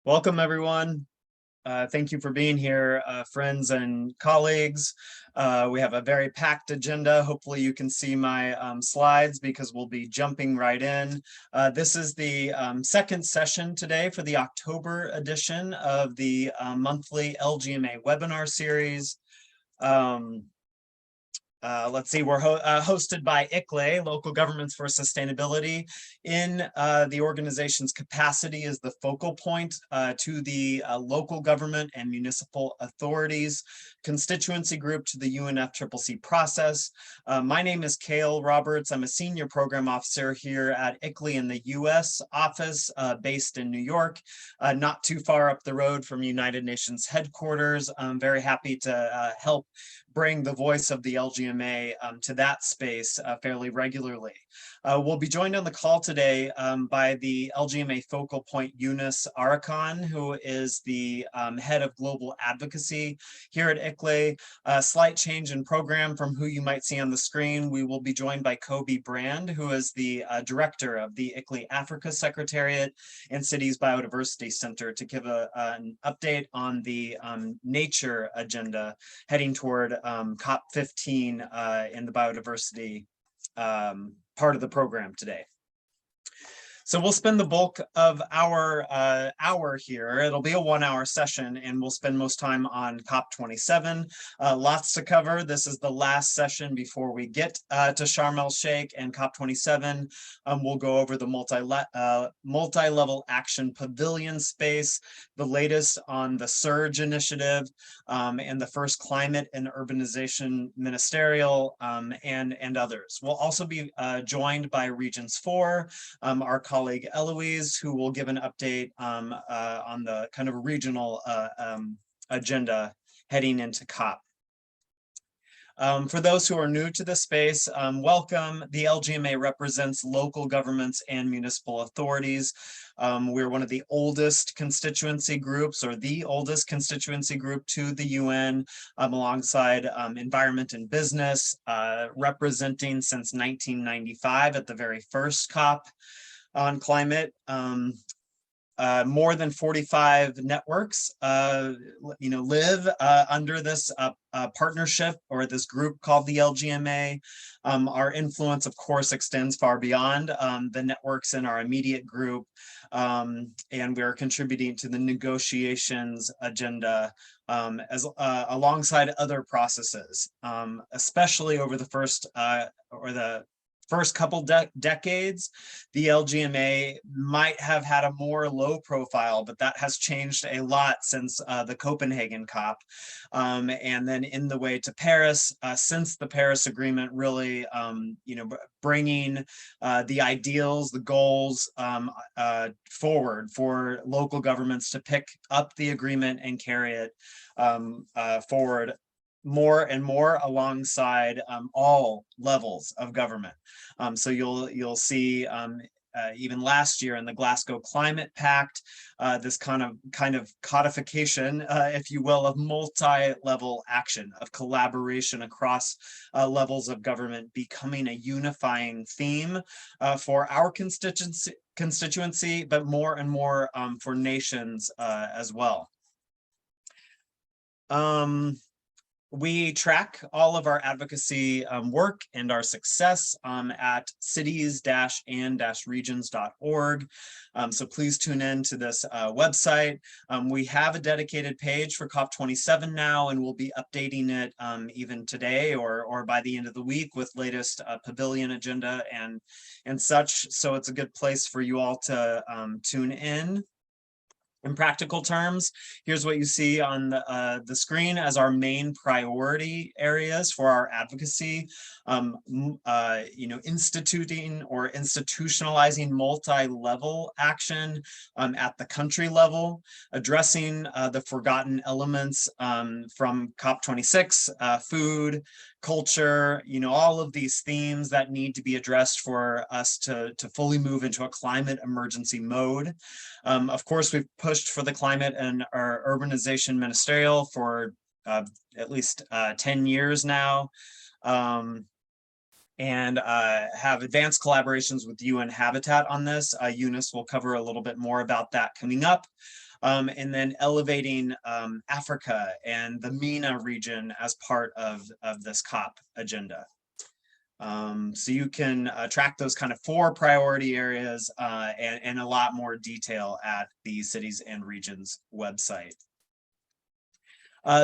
Welcome, everyone. Thank you for being here, friends and colleagues. We have a very packed agenda. Hopefully you can see my slides because we'll be jumping right in. This is the second session today for the October edition of the monthly LGMA webinar series. Let's see, we're hosted by ICLE, Local Governments for Sustainability, in the organization's capacity as the focal point to the local government and municipal authorities constituency group to the UNFCCC process. My name is Cale Roberts. I'm a senior program officer here at ICLE in the US office based in New York, not too far up the road from United Nations headquarters. I'm very happy to help bring the voice of the LGMA to that space fairly regularly. We'll be joined on the call today by the LGMA focal point Eunice Arakan, who is the head of global advocacy here at ICLE. A slight change in program from who you might see on the screen. We will be joined by Kobe Brand, who is the director of the ICLE Africa Secretariat and Cities Biodiversity Center, to give an update on the nature agenda heading toward COP15 in the biodiversity part of the program today. So we'll spend the bulk of our hour here. It'll be a 1-hour session, and we'll spend most time on COP27. Lots to cover. This is the last session before we get to Sharm el-Sheikh and COP27. We'll go over the multi-level action pavilion space, the latest on the SURGE initiative, and the first climate and urbanization ministerial, and others. We'll also be joined by Regions 4, our colleague Eloise, who will give an update on the kind of regional agenda heading into COP. For those who are new to this space, welcome. The LGMA represents local governments and municipal authorities. We're one of the oldest constituency groups, or the oldest constituency group to the UN, alongside Environment and Business, representing since 1995 at the very first COP on climate. More than 45 networks, live under this partnership, or this group called the LGMA. Our influence, of course, extends far beyond the networks in our immediate group, and we're contributing to the negotiations agenda alongside other processes, especially over the first first couple decades, the LGMA might have had a more low profile, but that has changed a lot since the Copenhagen COP. And then in the way to Paris, since the Paris Agreement, really, bringing the ideals, the goals forward for local governments to pick up the agreement and carry it forward more and more alongside all levels of government. So you'll see even last year in the Glasgow Climate Pact, this kind of codification, if you will, of multi-level action, of collaboration across levels of government becoming a unifying theme for our constituency, but more and more for nations as well. We track all of our advocacy work and our success at cities-and-regions.org. So please tune in to this website. We have a dedicated page for COP27 now, and we'll be updating it even today or by the end of the week with latest pavilion agenda and such. So it's a good place for you all to tune in. In practical terms, here's what you see on the screen as our main priority areas for our advocacy. Instituting or institutionalizing multi-level action at the country level, addressing the forgotten elements from COP26, food, culture, all of these themes that need to be addressed for us to fully move into a climate emergency mode. Of course, we've pushed for the climate and our urbanization ministerial for at least 10 years now. And have advanced collaborations with UN Habitat on this. Eunice will cover a little bit more about that coming up. And then elevating Africa and the MENA region as part of this COP agenda. So you can track those kind of 4 priority areas and a lot more detail at the Cities and Regions website.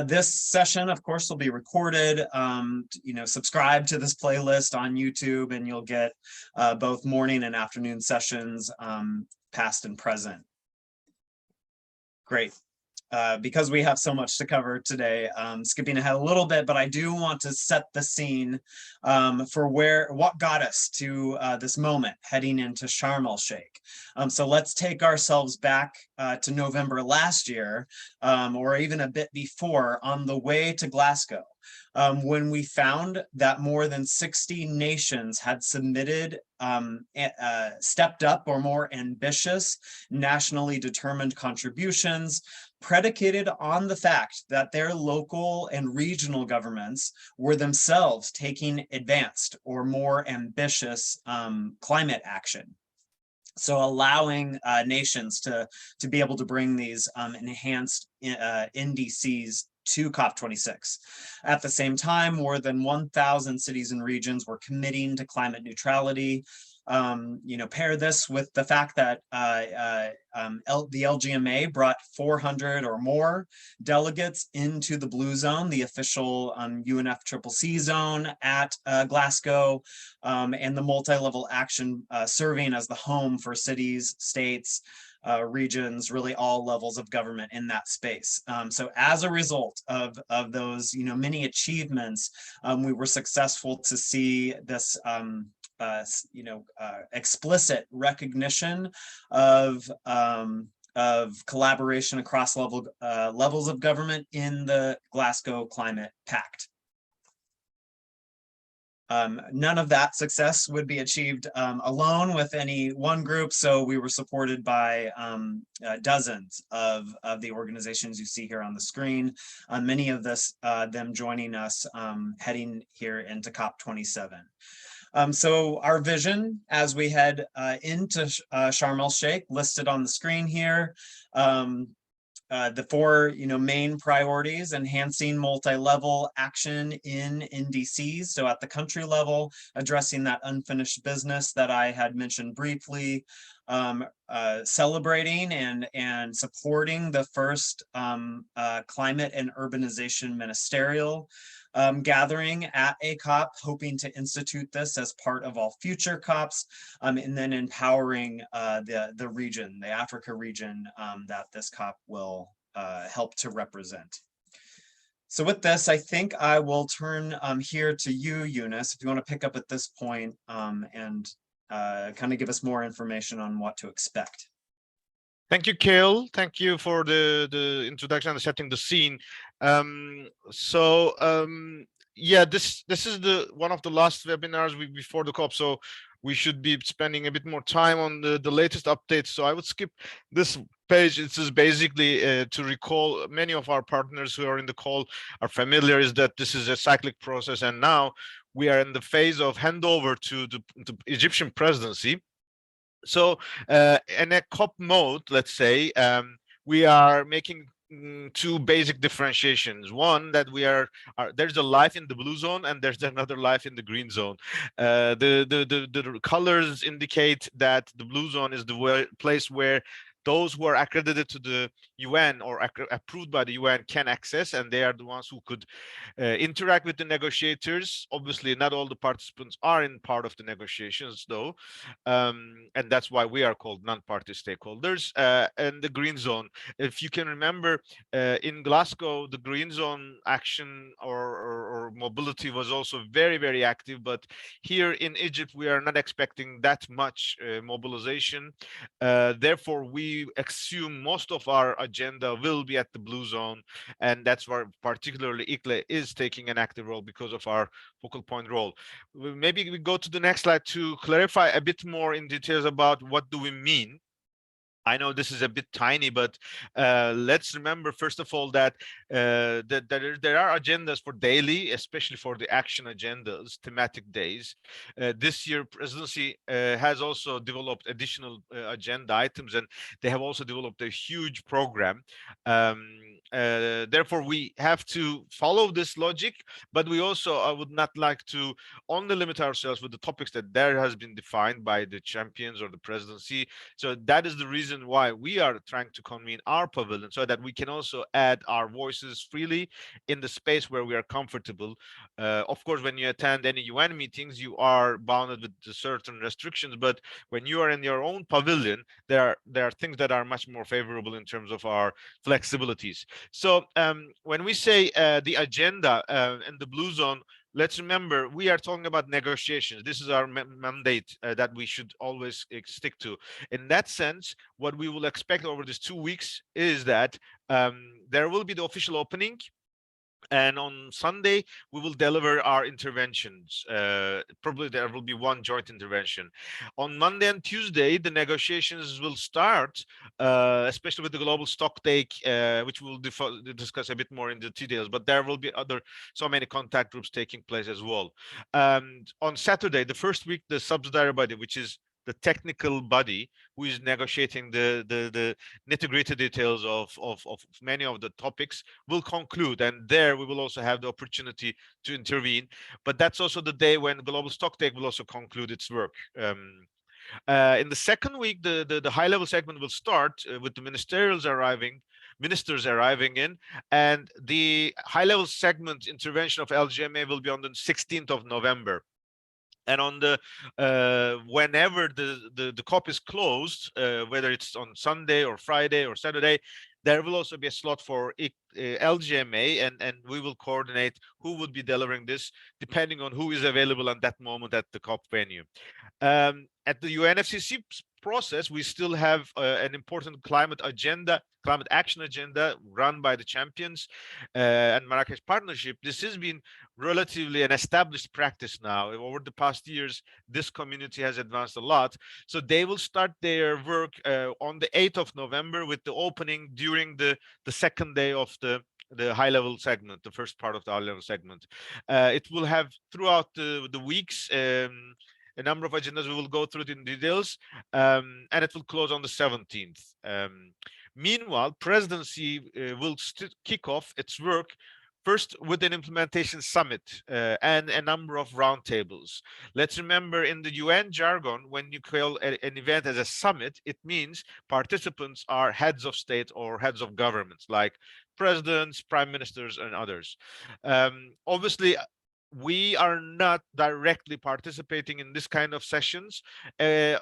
This session, of course, will be recorded. Subscribe to this playlist on YouTube and you'll get both morning and afternoon sessions, past and present. Great. Because we have so much to cover today, skipping ahead a little bit, but I do want to set the scene for what got us to this moment heading into Sharm el-Sheikh. So let's take ourselves back to November last year, or even a bit before, on the way to Glasgow. When we found that more than 60 nations had submitted stepped up or more ambitious nationally determined contributions predicated on the fact that their local and regional governments were themselves taking advanced or more ambitious climate action. So allowing nations to be able to bring these enhanced NDCs to COP26. At the same time, more than 1,000 cities and regions were committing to climate neutrality. Pair this with the fact that the LGMA brought 400 or more delegates into the Blue Zone, the official UNFCCC zone at Glasgow, and the multi-level action serving as the home for cities, states, regions, really all levels of government in that space. So as a result of those many achievements, we were successful to see this explicit recognition of collaboration across levels of government in the Glasgow Climate Pact. None of that success would be achieved alone with any one group, so we were supported by dozens of the organizations you see here on the screen, many of them joining us heading here into COP27. So our vision as we head into Sharm el-Sheikh, listed on the screen here, the 4 main priorities: enhancing multi-level action in NDCs, so at the country level, addressing that unfinished business that I had mentioned briefly, celebrating and supporting the first climate and urbanization ministerial gathering at a COP, hoping to institute this as part of all future COPs, and then empowering the region, the Africa region, that this COP will help to represent. So with this, I think I will turn here to you, Eunice, if you want to pick up at this point and kind of give us more information on what to expect. Thank you, Kale. Thank you for the introduction and setting the scene. Yeah, this is the one of the last webinars before the COP, so we should be spending a bit more time on the latest updates. So I would skip this page. This is basically to recall, many of our partners who are in the call are familiar, is that this is a cyclic process, and now we are in the phase of handover to the Egyptian presidency. So in a COP mode, let's say, we are making two basic differentiations. One, that there's a life in the blue zone and there's another life in the green zone. The colors indicate that the blue zone is the place where those who are accredited to the UN or approved by the UN can access, and they are the ones who could interact with the negotiators. Obviously, not all the participants are in part of the negotiations, though, and that's why we are called non-party stakeholders. And the green zone, if you can remember, in Glasgow, the green zone action or mobility was also very, very active. But here in Egypt, we are not expecting that much mobilization. Therefore, we assume most of our agenda will be at the blue zone, and that's where particularly ICLE is taking an active role because of our focal point role. Maybe we go to the next slide to clarify a bit more in details about what do we mean. I know this is a bit tiny, but let's remember, first of all, that there are agendas for daily, especially for the action agendas, thematic days. This year, presidency has also developed additional agenda items, and they have also developed a huge program. Therefore, we have to follow this logic, but we also would not like to only limit ourselves with the topics that there has been defined by the champions or the presidency. So that is the reason why we are trying to convene our pavilion, so that we can also add our voices freely in the space where we are comfortable. Of course, when you attend any UN meetings, you are bounded with certain restrictions, but when you are in your own pavilion, there are things that are much more favorable in terms of our flexibilities. So when we say the agenda in the blue zone, let's remember, we are talking about negotiations. This is our mandate that we should always stick to. In that sense, what we will expect over these 2 weeks is that there will be the official opening, and on Sunday we will deliver our interventions. Probably there will be one joint intervention. On Monday and Tuesday, the negotiations will start, especially with the global stock take, which we'll discuss a bit more in the details, but there will be so many contact groups taking place as well. On Saturday, the first week, the subsidiary body, which is the technical body who is negotiating the nitty-gritty details of many of the topics, will conclude, and there we will also have the opportunity to intervene. But that's also the day when global stocktake will also conclude its work. In the second week, the high-level segment will start with the ministers arriving in, and the high-level segment intervention of LGMA will be on the 16th of November. And on the whenever the COP is closed, whether it's on Sunday or Friday or Saturday, there will also be a slot for LGMA, and we will coordinate who would be delivering this depending on who is available at that moment at the COP venue. At the UNFCCC process, we still have an important climate action agenda run by the champions and Marrakesh Partnership. This has been relatively an established practice now. Over the past years, this community has advanced a lot. So they will start their work on the 8th of November with the opening during the second day of the high-level segment, the first part of the high-level segment. It will have throughout the weeks a number of agendas. We will go through it in details, and it will close on the 17th. Meanwhile, presidency will kick off its work First, with an implementation summit and a number of roundtables. Let's remember, in the UN jargon, when you call an event as a summit, it means participants are heads of state or heads of governments, like presidents, prime ministers, and others. Obviously, we are not directly participating in this kind of sessions,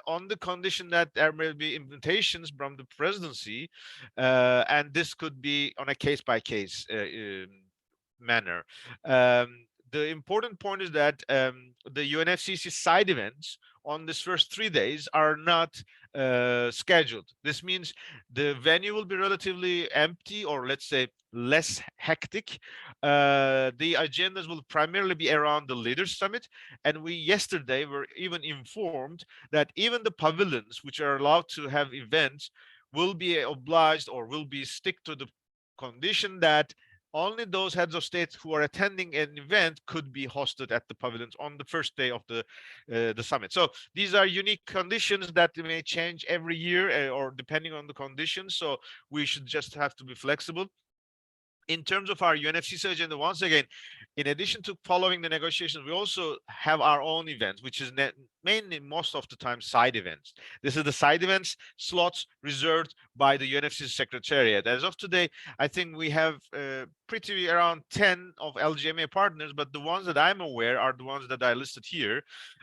on the condition that there may be invitations from the presidency, and this could be on a case by case manner. The important point is that the UNFCCC side events on this first 3 days are not scheduled. This means the venue will be relatively empty, or let's say less hectic. The agendas will primarily be around the Leaders Summit, and we yesterday were even informed that even the pavilions, which are allowed to have events, will be obliged or will be stick to the condition that only those heads of state who are attending an event could be hosted at the pavilions on the first day of the summit. So these are unique conditions that may change every year, or depending on the conditions. So we should just have to be flexible. In terms of our UNFCCC agenda, once again, in addition to following the negotiations, we also have our own events, which is mainly most of the time side events. This is the side events slots reserved by the UNFCCC Secretariat. As of today, I think we have pretty around 10 of LGMA partners, but the ones that I'm aware are the ones that I listed here.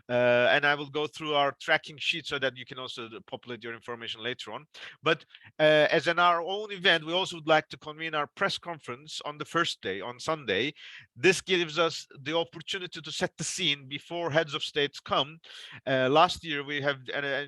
And I will go through our tracking sheet so that you can also populate your information later on. But as in our own event, we also would like to convene our press conference on the first day, on Sunday. This gives us the opportunity to set the scene before heads of states come. Last year, we have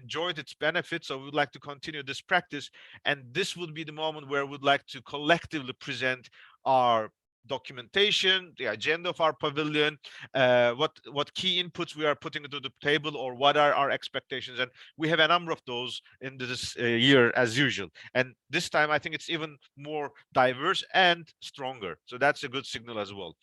enjoyed its benefits, so we would like to continue this practice. And this would be the moment where we'd like to collectively present our documentation, the agenda of our pavilion, what key inputs we are putting to the table, or what are our expectations. And we have a number of those in this year as usual. And this time, I think it's even more diverse and stronger. So that's a good signal as well.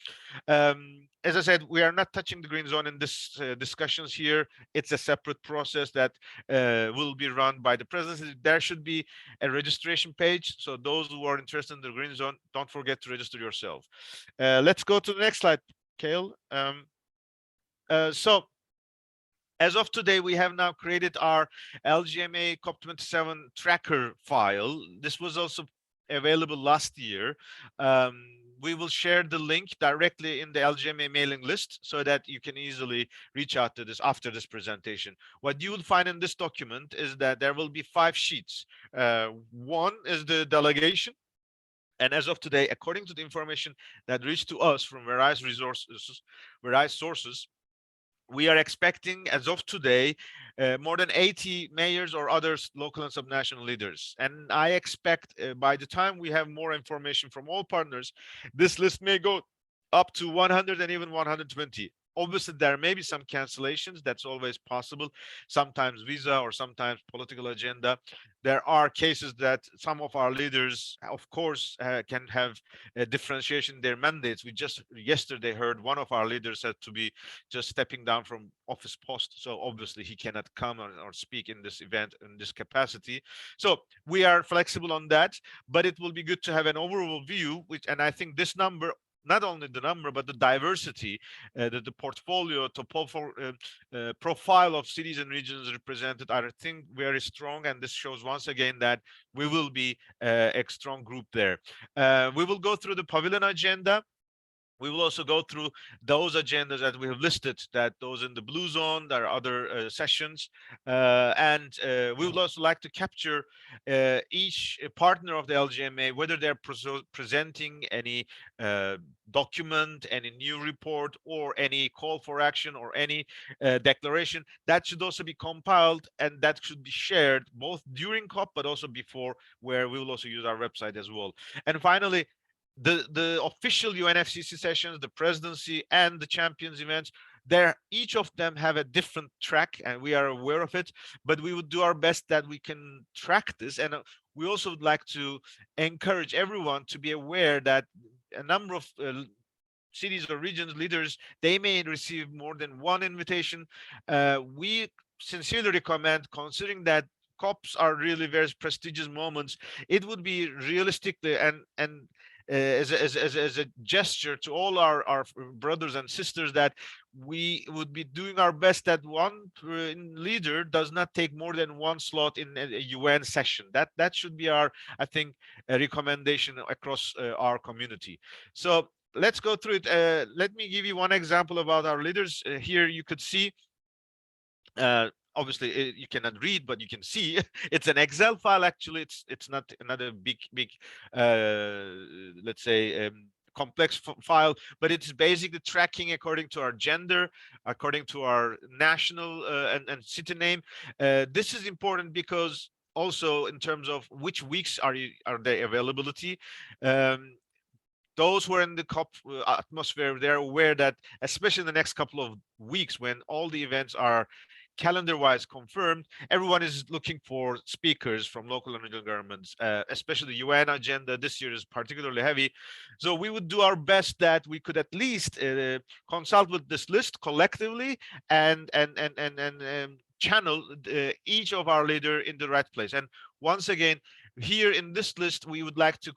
As I said, we are not touching the green zone in this discussions here. It's a separate process that will be run by the presidency. There should be a registration page. So those who are interested in the green zone, don't forget to register yourself. Let's go to the next slide, Kale. So as of today, we have now created our LGMA COP27 tracker file. This was also available last year. We will share the link directly in the LGMA mailing list so that you can easily reach out to this after this presentation. What you will find in this document is that there will be 5 sheets. One is the delegation. And as of today, according to the information that reached to us from various sources, we are expecting, as of today, more than 80 mayors or other local and subnational leaders. And I expect by the time we have more information from all partners, this list may go up to 100 and even 120. Obviously, there may be some cancellations. That's always possible. Sometimes visa or sometimes political agenda. There are cases that some of our leaders, of course, can have a differentiation in their mandates. We just yesterday heard one of our leaders had to be just stepping down from office post. So obviously he cannot come or speak in this event in this capacity. So we are flexible on that, but it will be good to have an overall view, and I think this number, not only the number, but the diversity, the portfolio profile of cities and regions represented, I think very strong. And this shows once again that we will be a strong group there. We will go through the pavilion agenda. We will also go through those agendas that we have listed, that those in the blue zone, there are other sessions. And we would also like to capture each partner of the LGMA, whether they're presenting any document, any new report, or any call for action, or any declaration. That should also be compiled, and that should be shared both during COP, but also before, where we will also use our website as well. And finally, the official UNFCCC sessions, the presidency, and the champions events, each of them have a different track, and we are aware of it, but we would do our best that we can track this. And we also would like to encourage everyone to be aware that a number of cities or regions leaders, they may receive more than one invitation. We sincerely recommend, considering that COPs are really very prestigious moments, it would be realistically and as a gesture to all our brothers and sisters that we would be doing our best that one leader does not take more than one slot in a UN session. That should be our, I think, a recommendation across our community. So let's go through it. Let me give you one example about our leaders. Here you could see, obviously you cannot read, but you can see it's an Excel file. Actually, it's not another big let's say complex file, but it's basically tracking according to our gender, according to our national and city name. This is important because also in terms of which weeks are they availability. Those who are in the COP atmosphere, they're aware that especially in the next couple of weeks, when all the events are calendar-wise confirmed, everyone is looking for speakers from local and regional governments, especially the UN agenda this year is particularly heavy. So we would do our best that we could at least consult with this list collectively and channel each of our leader in the right place. And once again, here in this list, we would like to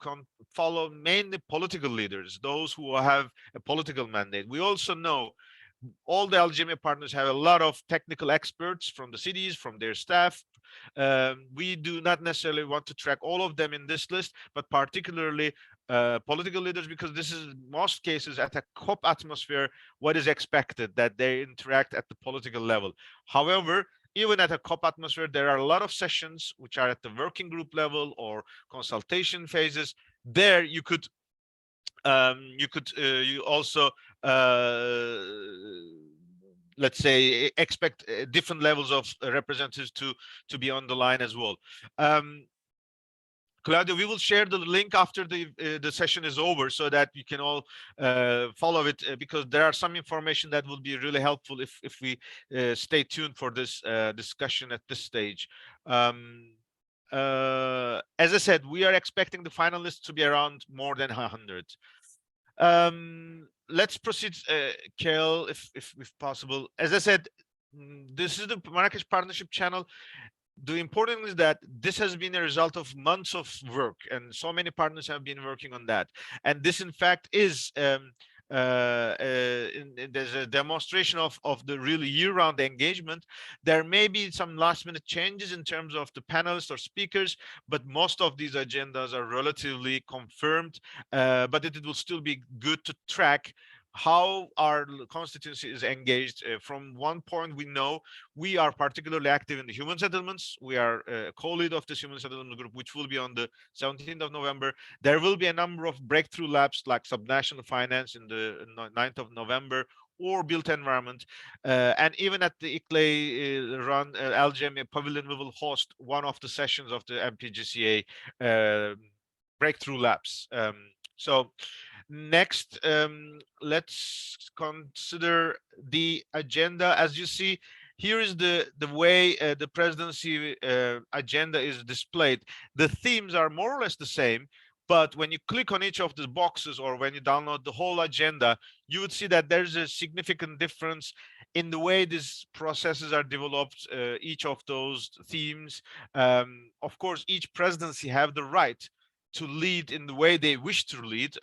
follow mainly political leaders, those who have a political mandate. We also know all the LGMA partners have a lot of technical experts from the cities, from their staff. We do not necessarily want to track all of them in this list, but particularly political leaders, because this is in most cases at a COP atmosphere what is expected, that they interact at the political level. However, even at a COP atmosphere, there are a lot of sessions which are at the working group level or consultation phases. There you could you also let's say expect different levels of representatives to be on the line as well. Claudio, we will share the link after the session is over so that you can all follow it, because there are some information that will be really helpful if we stay tuned for this discussion at this stage. As I said, we are expecting the finalists to be around more than 100. Let's proceed, Kel, if possible. As I said, this is the Marrakesh Partnership Channel. The important is that this has been a result of months of work, and so many partners have been working on that. And this, in fact, is there's a demonstration of the really year-round engagement. There may be some last-minute changes in terms of the panelists or speakers, but most of these agendas are relatively confirmed. But it will still be good to track how our constituency is engaged. From one point, we know we are particularly active in the human settlements. We are a co-lead of this human settlement group, which will be on the 17th of November. There will be a number of breakthrough labs like subnational finance in the 9th of November, or built environment. And even at the ICLEI run LGMA pavilion, we will host one of the sessions of the MPGCA breakthrough labs. So next, let's consider the agenda. As you see, here is the way the presidency agenda is displayed. The themes are more or less the same, but when you click on each of the boxes or when you download the whole agenda, you would see that there's a significant difference in the way these processes are developed, each of those themes. Of course, each presidency have the right to lead in the way they wish to lead.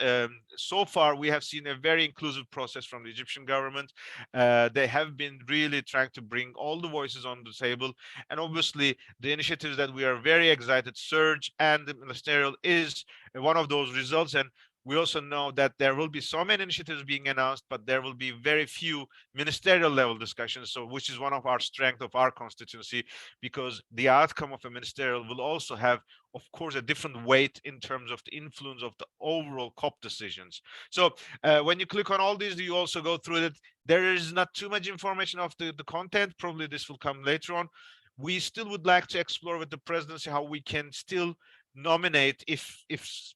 So far, we have seen a very inclusive process from the Egyptian government. They have been really trying to bring all the voices on the table. And obviously, the initiatives that we are very excited, Surge and the ministerial, is one of those results. And we also know that there will be so many initiatives being announced, but there will be very few ministerial level discussions. So which is one of our strength of our constituency, because the outcome of a ministerial will also have, of course, a different weight in terms of the influence of the overall COP decisions. So when you click on all these, you also go through it. There is not too much information of the content. Probably this will come later on. We still would like to explore with the presidency how we can still nominate, if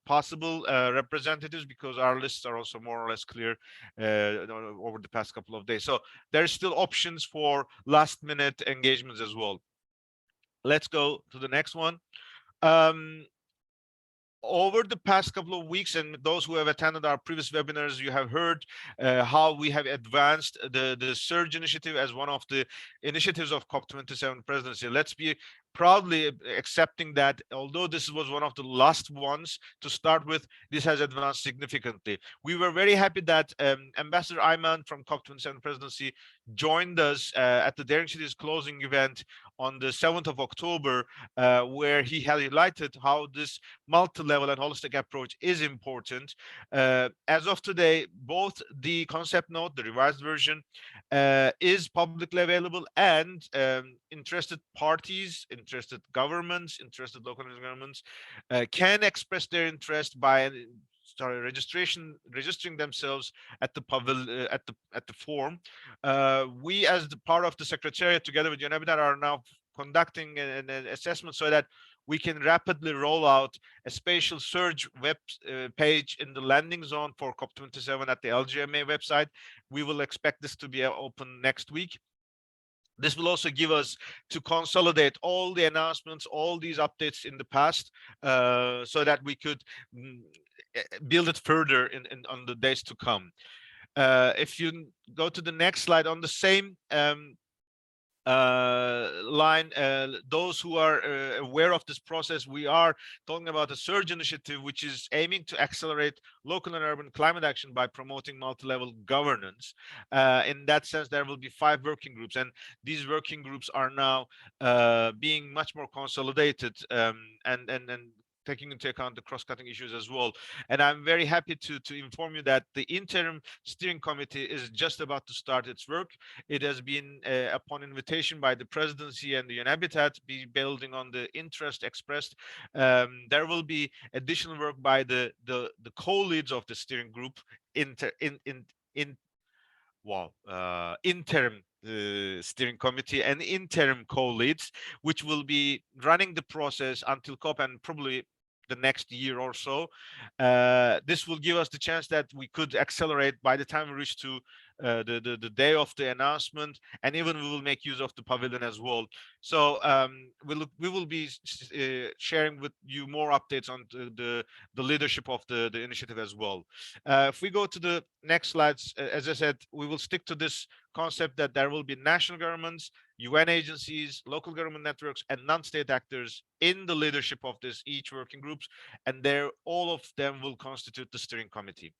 possible, representatives, because our lists are also more or less clear over the past couple of days. So there's still options for last minute engagements as well. Let's go to the next one. Over the past couple of weeks, and those who have attended our previous webinars, you have heard how we have advanced the Surge initiative as one of the initiatives of COP27 presidency. Let's be proudly accepting that although this was one of the last ones to start with, this has advanced significantly. We were very happy that Ambassador Ayman from COP27 presidency joined us at the Daring Cities closing event on the 7th of October, where he highlighted how this multi-level and holistic approach is important. As of today, both the concept note, the revised version, is publicly available, and interested parties, interested governments, interested local governments can express their interest by registering themselves at the at the form. We, as the part of the secretariat, together with UNHCR, are now conducting an assessment so that we can rapidly roll out a spatial surge web page in the landing zone for COP27 at the LGMA website. We will expect this to be open next week. This will also give us to consolidate all the announcements, all these updates in the past, so that we could build it further on the days to come. If you go to the next slide on the same line, those who are aware of this process, we are talking about a surge initiative which is aiming to accelerate local and urban climate action by promoting multi-level governance. In that sense, there will be 5 working groups, and these working groups are now being much more consolidated, and taking into account the cross-cutting issues as well. And I'm very happy to inform you that the interim steering committee is just about to start its work. It has been, upon invitation by the presidency and the UNHCR, be building on the interest expressed. There will be additional work by the co-leads of the steering group, interim steering committee and interim co-leads, which will be running the process until COP and probably the next year or so. This will give us the chance that we could accelerate by the time we reach to the day of the announcement, and even we will make use of the pavilion as well. So we will be sharing with you more updates on the leadership of the initiative as well. If we go to the next slides, as I said, we will stick to this concept that there will be national governments, UN agencies, local government networks, and non-state actors in the leadership of this each working groups, and all of them will constitute the steering committee.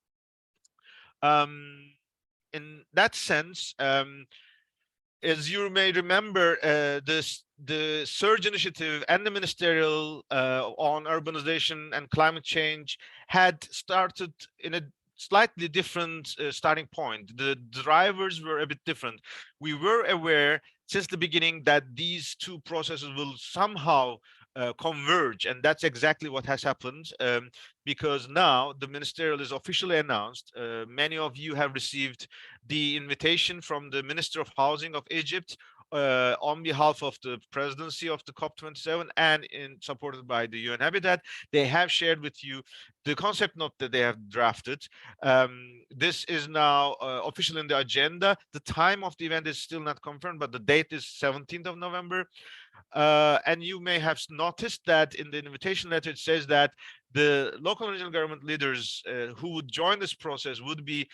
In that sense, as you may remember, the Surge Initiative and the Ministerial on Urbanization and Climate Change had started in a slightly different starting point. The drivers were a bit different. We were aware since the beginning that these two processes will somehow converge, and that's exactly what has happened, because now the ministerial is officially announced. Many of you have received the invitation from the Minister of Housing of Egypt on behalf of the presidency of the COP27 and supported by the UN Habitat. They have shared with you the concept note that they have drafted. This is now officially in the agenda. The time of the event is still not confirmed, but the date is 17th of November. And you may have noticed that in the invitation letter, it says that the local and regional government leaders who would join this process would be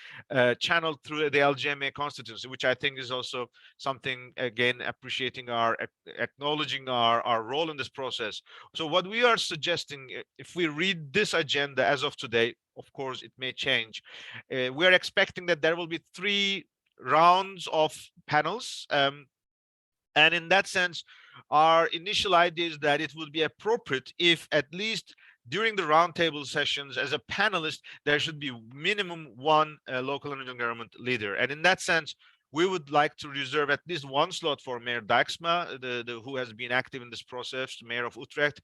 channeled through the LGMA constituency, which I think is also something, again, acknowledging our role in this process. So what we are suggesting, if we read this agenda as of today, of course, it may change. We are expecting that there will be 3 rounds of panels. And in that sense, our initial idea is that it would be appropriate if at least during the roundtable sessions as a panelist, there should be minimum 1 local and regional government leader. And in that sense, we would like to reserve at least 1 slot for Mayor Dijksma, who has been active in this process, Mayor of Utrecht,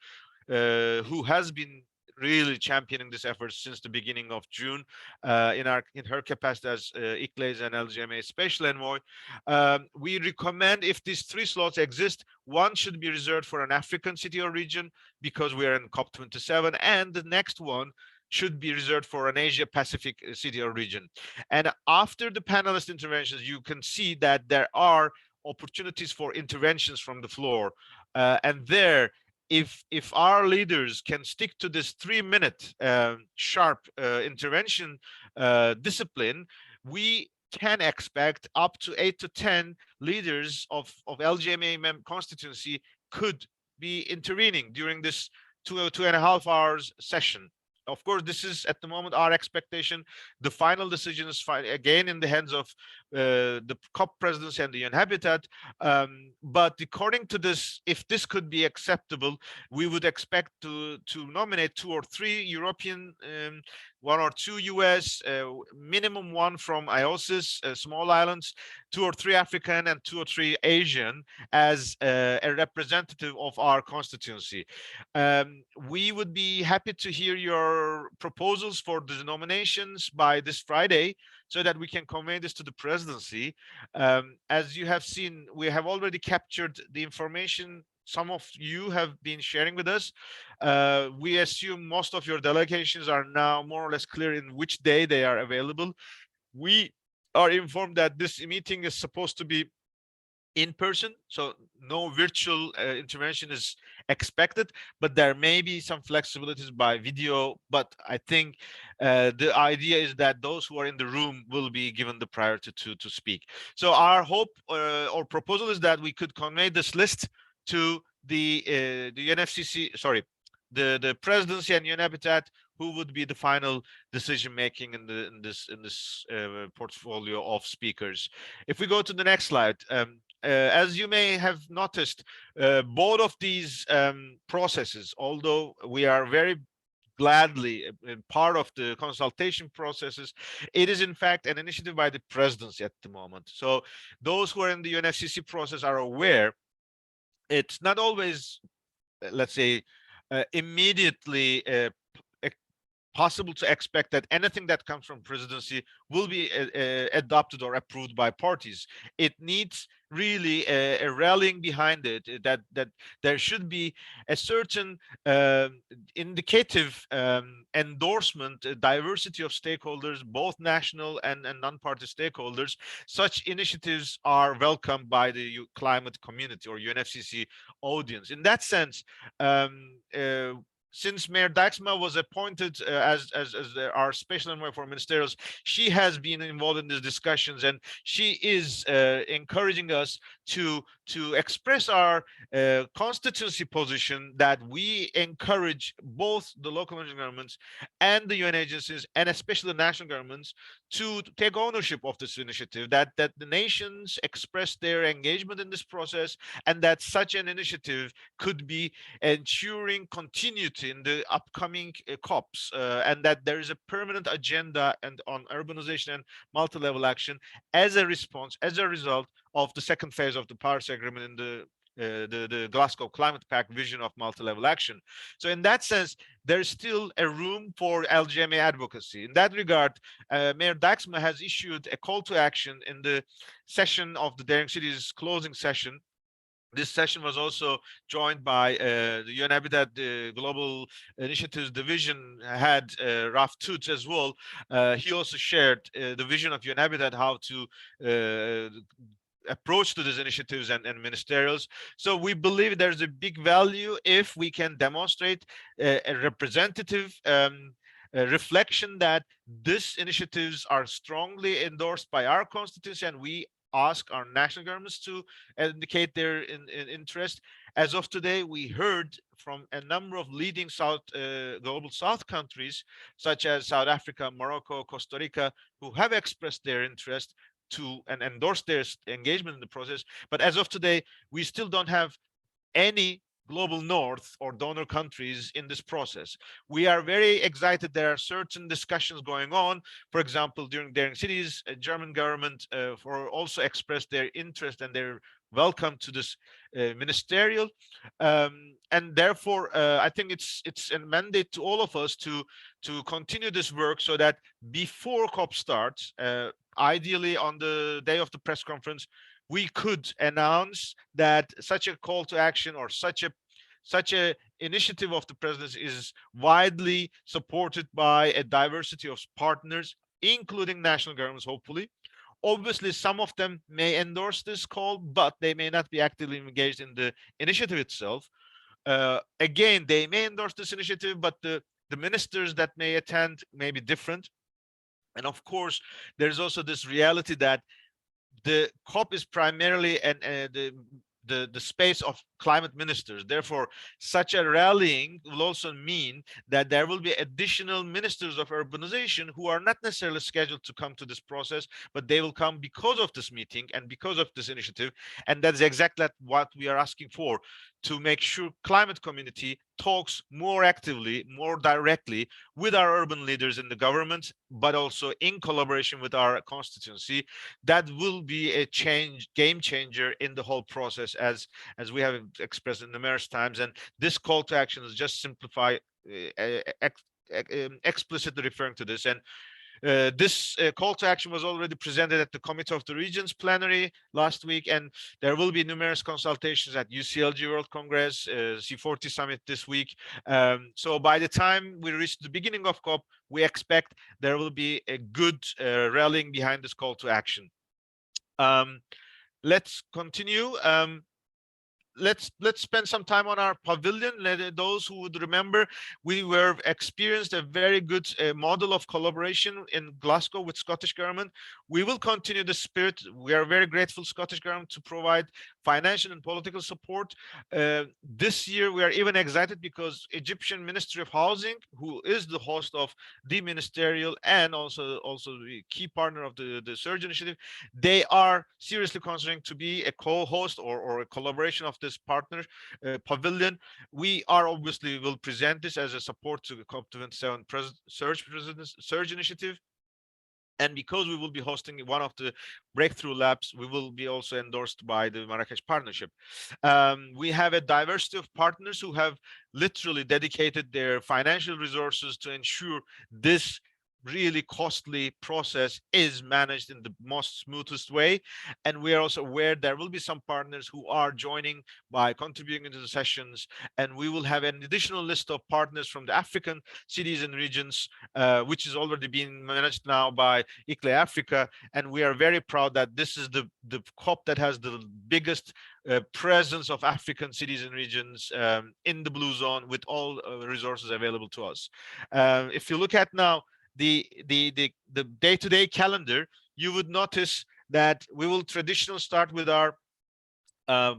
who has been really championing this effort since the beginning of June in her capacity as ICLE's and LGMA special envoy. We recommend, if these 3 slots exist, 1 should be reserved for an African city or region because we are in COP27, and the next one should be reserved for an Asia Pacific city or region. And after the panelist interventions, you can see that there are opportunities for interventions from the floor, and there, if our leaders can stick to this 3-minute sharp intervention discipline, we can expect up to 8 to 10 leaders of LGMA constituency could be intervening during this 2.5 hours session. Of course, this is at the moment our expectation. The final decision is again in the hands of the COP presidency and the UN Habitat. But according to this, if this could be acceptable, we would expect to nominate 2 or 3 European, 1 or 2 US, minimum 1 from IOSIS, small islands, 2 or 3 African, and 2 or 3 Asian as a representative of our constituency. We would be happy to hear your proposals for the nominations by this Friday so that we can convey this to the presidency. As you have seen, we have already captured the information some of you have been sharing with us. We assume most of your delegations are now more or less clear in which day they are available. We are informed that this meeting is supposed to be in person, so no virtual intervention is expected, but there may be some flexibilities by video. But I think the idea is that those who are in the room will be given the priority to speak. So our hope or proposal is that we could convey this list to the UNFCCC, sorry, the presidency and UN Habitat, who would be the final decision making in this portfolio of speakers. If we go to the next slide, as you may have noticed, both of these processes, although we are very gladly part of the consultation processes, it is in fact an initiative by the presidency at the moment. So those who are in the UNFCCC process are aware it's not always, let's say, immediately possible to expect that anything that comes from presidency will be adopted or approved by parties. It needs really a rallying behind it, that there should be a certain indicative endorsement, diversity of stakeholders, both national and non-party stakeholders. Such initiatives are welcomed by the climate community or UNFCCC audience. In that sense, since Mayor Dijksma was appointed as our special envoy for ministerials, she has been involved in these discussions, and she is encouraging us to express our constituency position that we encourage both the local governments and the UN agencies, and especially the national governments, to take ownership of this initiative, that the nations express their engagement in this process, and that such an initiative could be ensuring continuity in the upcoming COPs, and that there is a permanent agenda and on urbanization and multi-level action as a response, as a result of the second phase of the Paris Agreement in the Glasgow Climate Pact vision of multi-level action. So in that sense, there's still a room for LGMA advocacy. In that regard, Mayor Dijksma has issued a call to action in the session of the Daring Cities closing session. This session was also joined by the UN Habitat Global Initiatives Division head, Raf Toots, as well. He also shared the vision of UN Habitat, how to approach to these initiatives and ministerials. So we believe there's a big value if we can demonstrate a representative reflection that these initiatives are strongly endorsed by our constituency, and we ask our national governments to indicate their interest. As of today, we heard from a number of leading global South countries, such as South Africa, Morocco, Costa Rica, who have expressed their interest to and endorse their engagement in the process. But as of today, we still don't have any global north or donor countries in this process. We are very excited. There are certain discussions going on. For example, during Daring Cities, German government also expressed their interest and their welcome to this ministerial, and therefore I think it's a mandate to all of us to continue this work, so that before COP starts, ideally on the day of the press conference, we could announce that such a call to action or such a initiative of the presidency is widely supported by a diversity of partners, including national governments, hopefully. Obviously, some of them may endorse this call, but they may not be actively engaged in the initiative itself. Again, they may endorse this initiative, but the ministers that may attend may be different. And of course, there's also this reality that the COP is primarily the space of climate ministers. Therefore, such a rallying will also mean that there will be additional ministers of urbanization who are not necessarily scheduled to come to this process, but they will come because of this meeting and because of this initiative. And that's exactly what we are asking for, to make sure climate community talks more actively, more directly with our urban leaders in the government, but also in collaboration with our constituency. That will be a game changer in the whole process, as we have expressed in numerous times. And this call to action is just simplify, explicitly referring to this. And this call to action was already presented at the Committee of the Regions plenary last week, and there will be numerous consultations at UCLG World Congress, C40 Summit this week. So by the time we reach the beginning of COP, we expect there will be a good rallying behind this call to action. Let's continue. Let's spend some time on our pavilion. Those who would remember, we were experienced a very good model of collaboration in Glasgow with Scottish government. We will continue the spirit. We are very grateful Scottish government to provide financial and political support. This year we are even excited because Egyptian Ministry of Housing, who is the host of the ministerial and also the key partner of the Surge Initiative, they are seriously considering to be a co-host or a collaboration of this partner pavilion. We are obviously will present this as a support to the COP27 Surge Initiative. And because we will be hosting one of the breakthrough labs, we will be also endorsed by the Marrakesh Partnership. We have a diversity of partners who have literally dedicated their financial resources to ensure this really costly process is managed in the most smoothest way. And we are also aware there will be some partners who are joining by contributing into the sessions, and we will have an additional list of partners from the African cities and regions, which is already being managed now by ICLE Africa. And we are very proud that this is the COP that has the biggest presence of African cities and regions in the blue zone, with all resources available to us. If you look at now the day-to-day calendar, you would notice that we will traditionally start with our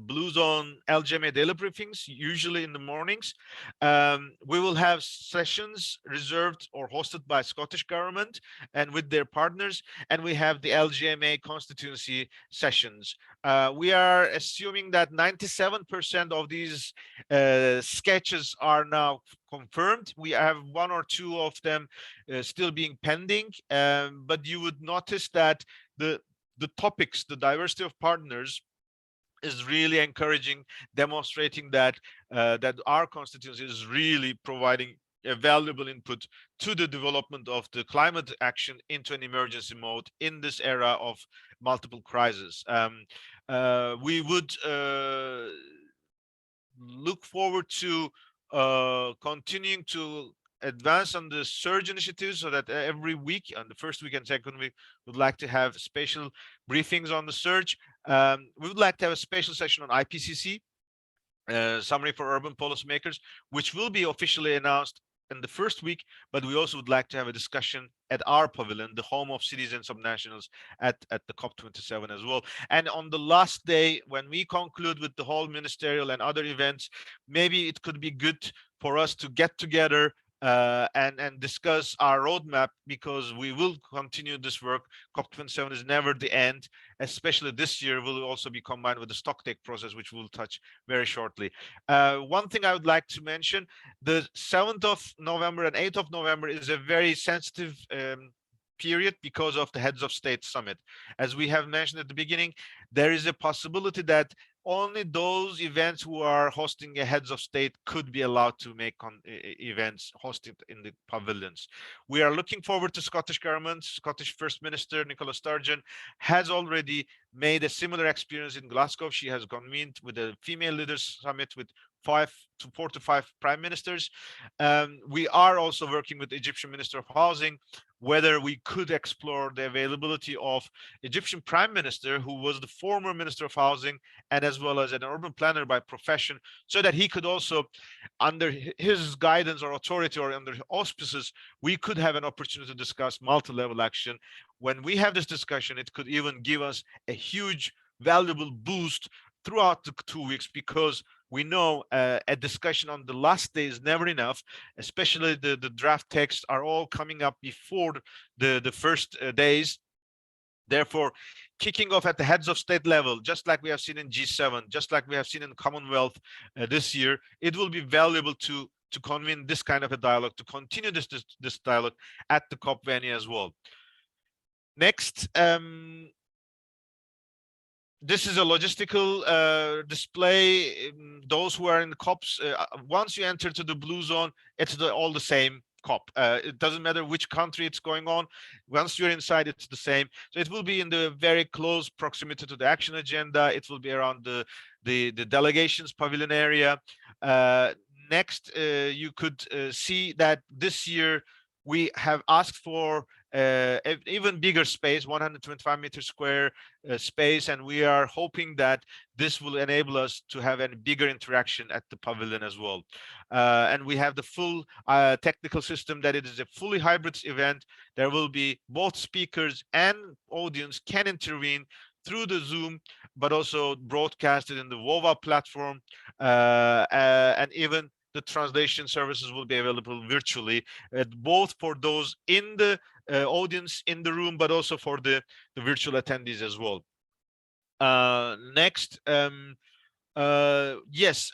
Blue Zone LGMA daily briefings, usually in the mornings. We will have sessions reserved or hosted by Scottish government and with their partners, and we have the LGMA constituency sessions. We are assuming that 97% of these sketches are now confirmed. We have one or two of them still being pending, but you would notice that the topics, the diversity of partners, is really encouraging, demonstrating that that our constituency is really providing a valuable input to the development of the climate action into an emergency mode in this era of multiple crises. We would look forward to continuing to advance on the Surge initiative, so that every week, on the first week and second week, we'd like to have special briefings on the Surge. We would like to have a special session on IPCC, summary for urban policymakers, which will be officially announced in the first week, but we also would like to have a discussion at our pavilion, the home of cities and subnationals, at the COP27 as well. And on the last day, when we conclude with the whole ministerial and other events, maybe it could be good for us to get together and discuss our roadmap, because we will continue this work. COP27 is never the end, especially this year will also be combined with the stocktake process, which we'll touch very shortly. One thing I would like to mention, the 7th of November and 8th of November is a very sensitive period because of the Heads of State Summit. As we have mentioned at the beginning, there is a possibility that only those events who are hosting a heads of state could be allowed to make events hosted in the pavilions. We are looking forward to Scottish government. Scottish First Minister Nicola Sturgeon has already made a similar experience in Glasgow. She has convened with a female leaders summit with 4 to 5 prime ministers. We are also working with the Egyptian Minister of Housing, whether we could explore the availability of Egyptian Prime Minister, who was the former Minister of Housing and as well as an urban planner by profession, so that he could also, under his guidance or authority or under auspices, we could have an opportunity to discuss multi-level action. When we have this discussion, it could even give us a huge valuable boost throughout the 2 weeks, because we know a discussion on the last day is never enough, especially the draft texts are all coming up before the first days. Therefore, kicking off at the heads of state level, just like we have seen in G7, just like we have seen in Commonwealth this year, it will be valuable to convene this kind of a dialogue, to continue this dialogue at the COP venue as well. Next, this is a logistical display. Those who are in the COPs, once you enter to the blue zone, it's all the same COP. It doesn't matter which country it's going on. Once you're inside, it's the same. So it will be in the very close proximity to the action agenda. It will be around the delegations pavilion area. Next, you could see that this year we have asked for an even bigger space, 125 meters square space, and we are hoping that this will enable us to have a bigger interaction at the pavilion as well. And we have the full technical system that it is a fully hybrid event. There will be both speakers and audience can intervene through the Zoom, but also broadcasted in the WOWA platform, and even the translation services will be available virtually, both for those in the audience in the room, but also for the virtual attendees as well. Next, yes,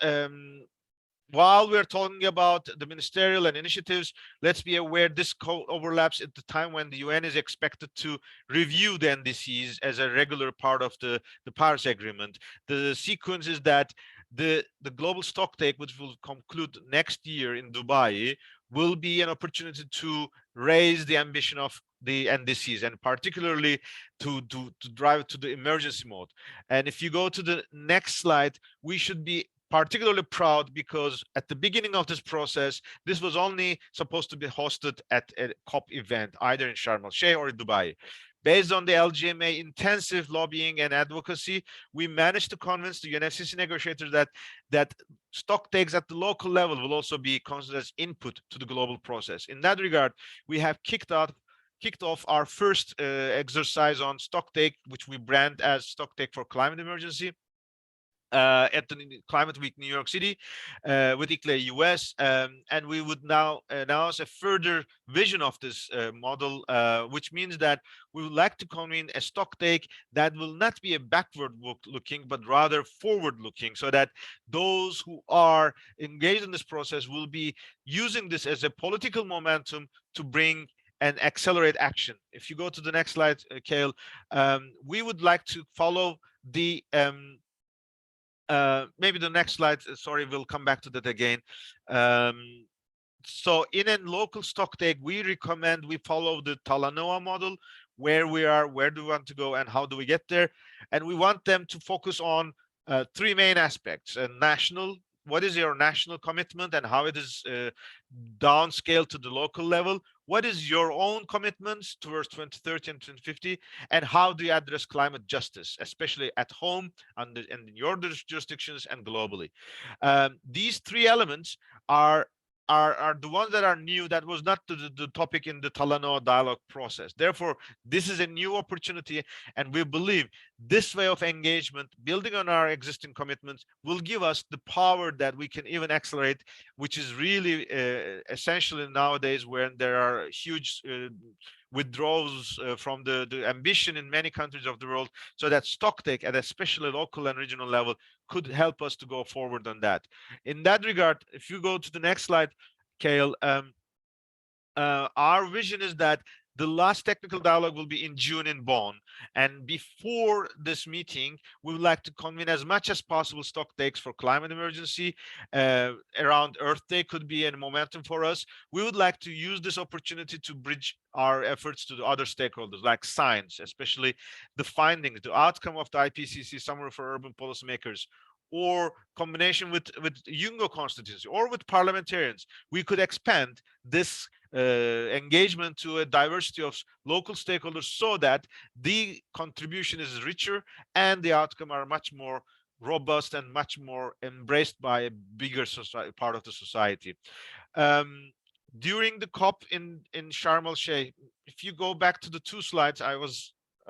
while we're talking about the ministerial and initiatives, let's be aware this overlaps at the time when the UN is expected to review the NDCs as a regular part of the Paris Agreement. The sequence is that the global stocktake, which will conclude next year in Dubai, will be an opportunity to raise the ambition of the NDCs, and particularly to drive it to the emergency mode. And if you go to the next slide, we should be particularly proud because at the beginning of this process, this was only supposed to be hosted at a COP event, either in Sharm el-Sheikh or in Dubai. Based on the LGMA intensive lobbying and advocacy, we managed to convince the UNFCCC negotiators that stock takes at the local level will also be considered as input to the global process. In that regard, we have kicked off our first exercise on stock take, which we brand as stock take for climate emergency. At the Climate Week New York City with ICLE US, and we would now announce a further vision of this model, which means that we would like to convene a stock take that will not be a backward looking, but rather forward looking, so that those who are engaged in this process will be using this as a political momentum to bring and accelerate action. If you go to the next slide, Kale, we would like to follow the maybe the next slide, sorry, we'll come back to that again. So in a local stock take, we recommend we follow the Talanoa model, where we are, where do we want to go, and how do we get there. And we want them to focus on three main aspects: national, what is your national commitment and how it is downscaled to the local level? What is your own commitments towards 2030 and 2050? And how do you address climate justice, especially at home and in your jurisdictions and globally? These three elements are the ones that are new, that was not the topic in the Talanoa dialogue process. Therefore, this is a new opportunity, and we believe this way of engagement, building on our existing commitments, will give us the power that we can even accelerate, which is really essentially nowadays when there are huge withdrawals from the ambition in many countries of the world. So that stocktake at especially local and regional level could help us to go forward on that. In that regard, if you go to the next slide, Kale, our vision is that the last technical dialogue will be in June in Bonn. And before this meeting, we would like to convene as much as possible stock takes for climate emergency. Around Earth Day could be a momentum for us. We would like to use this opportunity to bridge our efforts to the other stakeholders, like science, especially the findings, the outcome of the IPCC Summary for Urban Policymakers, or combination with Jungo constituency or with parliamentarians. We could expand this engagement to a diversity of local stakeholders so that the contribution is richer and the outcome are much more robust and much more embraced by a bigger society, part of the society. During the COP in Sharm el-Sheikh, if you go back to the two slides, I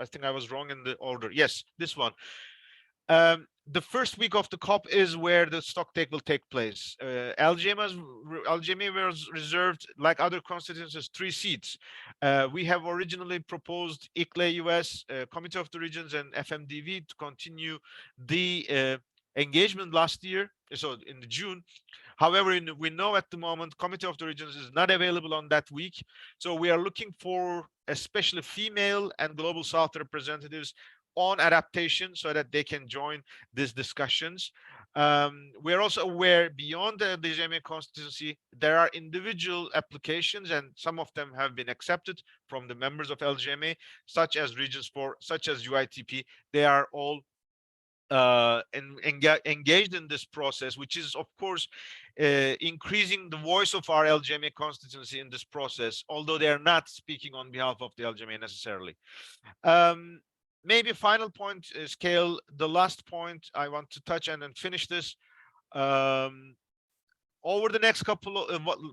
think I was wrong in the order. Yes, this one. the first week of the COP is where the stock take will take place. LGMA was reserved, like other constituencies, 3 seats. We have originally proposed ICLE US, Committee of the Regions, and FMDV to continue the engagement last year, so in June. However, we know at the moment Committee of the Regions is not available on that week, so we are looking for especially female and Global South representatives on adaptation so that they can join these discussions. We're also aware beyond the LGMA constituency, there are individual applications, and some of them have been accepted from the members of LGMA, such as Regions 4, such as UITP. They are all engaged in this process, which is of course increasing the voice of our LGMA constituency in this process, although they are not speaking on behalf of the LGMA necessarily. Maybe final point is, Kale, the last point I want to touch and then finish this. Over the next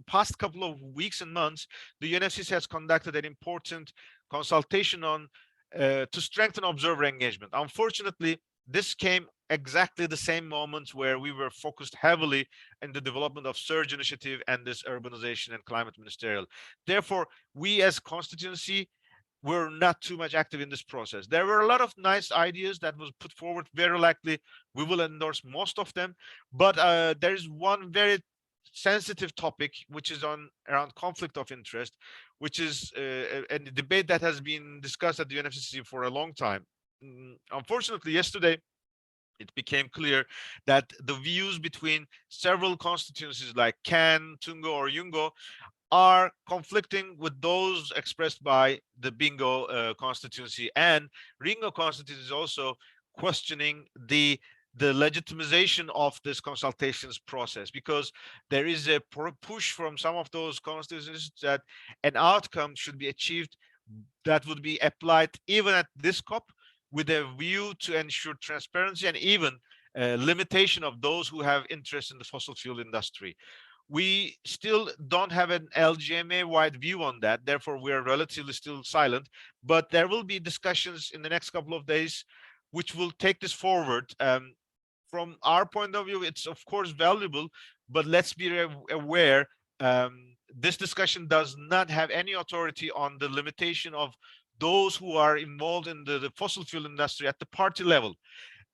past couple of weeks and months, the UNFCCC has conducted an important consultation on to strengthen observer engagement. Unfortunately, this came exactly the same moment where we were focused heavily in the development of Surge Initiative and this urbanization and climate ministerial. Therefore, we as constituency were not too much active in this process. There were a lot of nice ideas that was put forward. Very likely we will endorse most of them, but there is one very sensitive topic which is around conflict of interest, which is a debate that has been discussed at the UNFCCC for a long time. Unfortunately, yesterday it became clear that the views between several constituencies like Can, Tungo, or Yungo are conflicting with those expressed by the Bingo constituency, and Ringo constituency is also questioning the legitimization of this consultations process, because there is a push from some of those constituencies that an outcome should be achieved that would be applied even at this COP, with a view to ensure transparency and even limitation of those who have interest in the fossil fuel industry. We still don't have an LGMA wide view on that, therefore we are relatively still silent, but there will be discussions in the next couple of days which will take this forward. From our point of view, it's of course valuable, but let's be aware, this discussion does not have any authority on the limitation of those who are involved in the fossil fuel industry at the party level.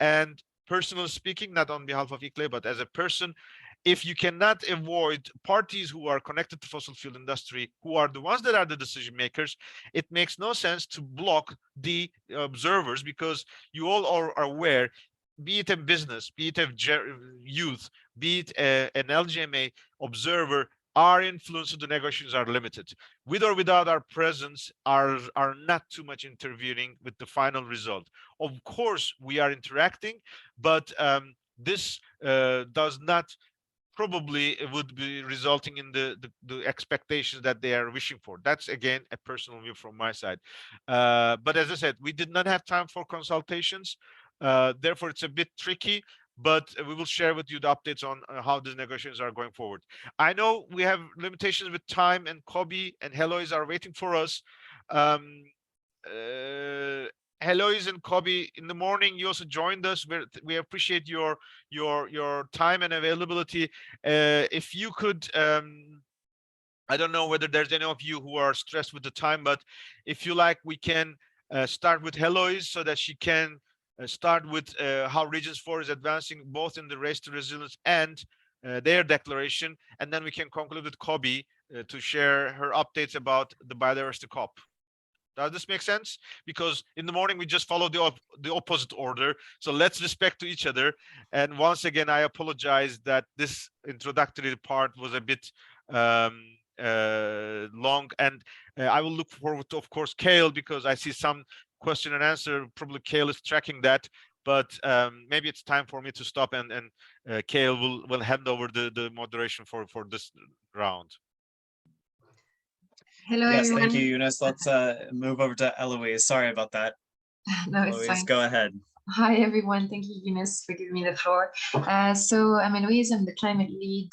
And personally speaking, not on behalf of ICLE, but as a person, if you cannot avoid parties who are connected to fossil fuel industry, who are the ones that are the decision makers, it makes no sense to block the observers, because you all are aware, be it a business, be it a youth, be it an LGMA observer, our influence of the negotiations are limited. With or without our presence, are not too much interfering with the final result. Of course, we are interacting, but this does not probably would be resulting in the expectations that they are wishing for. That's again a personal view from my side. But as I said, we did not have time for consultations. Therefore, it's a bit tricky, but we will share with you the updates on how these negotiations are going forward. I know we have limitations with time, and Kobe and Heloise are waiting for us. Heloise and Kobe, in the morning you also joined us. We appreciate your time and availability. If you could, I don't know whether there's any of you who are stressed with the time, but if you like, we can start with Heloise so that she can start with how Regions 4 is advancing both in the race to resilience and their declaration, and then we can conclude with Kobe to share her updates about the biodiversity COP. Does this make sense? Because in the morning we just follow the opposite order. So let's respect to each other. And once again, I apologize that this introductory part was a bit long. And I will look forward to, of course, Kale, because I see some question and answer. Probably Kale is tracking that. But maybe it's time for me to stop, and Kale will hand over the moderation for this round. Hello, yes, everyone. thank you, Yunus. Let's move over to Eloise. Sorry about that. No, it's Eloise, fine. go ahead. Hi, everyone. Thank you, Eunice, for giving me the floor. So I'm Eloise. I'm the climate lead